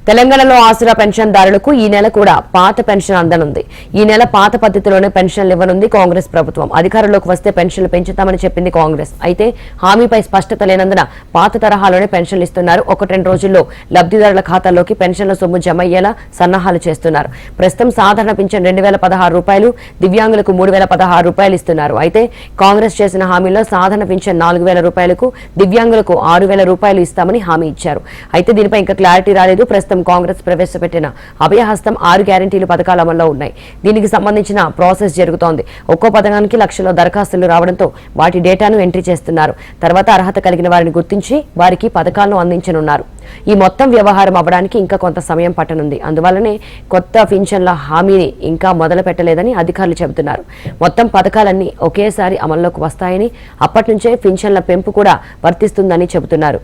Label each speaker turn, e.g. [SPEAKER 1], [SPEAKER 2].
[SPEAKER 1] తెలంగాణలో ఆసరా పెన్షన్దారులకు ఈ నెల కూడా పాత పెన్షన్ అందనుంది. ఈ నెల పాత పద్ధతిలోనే పెన్షన్లు ఇవ్వనుంది కాంగ్రెస్ ప్రభుత్వం. అధికారంలోకి వస్తే పెన్షన్లు పెంచుతామని చెప్పింది కాంగ్రెస్. అయితే హామీపై స్పష్టత లేనందున పాత తరహాలోనే పెన్షన్లు ఇస్తున్నారు. 1-2 రోజుల్లో లబ్ధిదారుల ఖాతాల్లోకి పెన్షన్ల సొమ్ము జమ అయ్యేలా సన్నాహాలు చేస్తున్నారు. ప్రస్తుతం సాధారణ పింఛన్ 2016 రూపాయలు, దివ్యాంగులకు 3016 రూపాయలు ఇస్తున్నారు. అయితే కాంగ్రెస్ చేసిన హామీలో సాధారణ పింఛన్ 4000 రూపాయలకు, దివ్యాంగులకు 6000 రూపాయలు ఇస్తామని హామీ ఇచ్చారు. అయితే దీనిపై ఇంకా క్లారిటీ రాలేదు. ప్రస్తుతం కాంగ్రెస్ ప్రవేశపెట్టిన అభయహస్తం 6 గ్యారెంటీలు పథకాల అమల్లో ఉన్నాయి. దీనికి సంబంధించిన ప్రాసెస్ జరుగుతోంది. ఒక్కో పథకానికి లక్షల దరఖాస్తులు రావడంతో వాటి డేటాను ఎంట్రీ చేస్తున్నారు. తర్వాత అర్హత కలిగిన వారిని గుర్తించి వారికి పథకాలను అందించనున్నారు. ఈ మొత్తం వ్యవహారం అవ్వడానికి ఇంకా కొంత సమయం పట్టనుంది. అందువల్లనే కొత్త పింఛన్ల హామీని ఇంకా మొదలు పెట్టలేదని అధికారులు చెబుతున్నారు. మొత్తం పథకాలన్నీ ఒకేసారి అమల్లోకి వస్తాయని, అప్పటి నుంచే పింఛన్ల పెంపు కూడా వర్తిస్తుందని చెబుతున్నారు.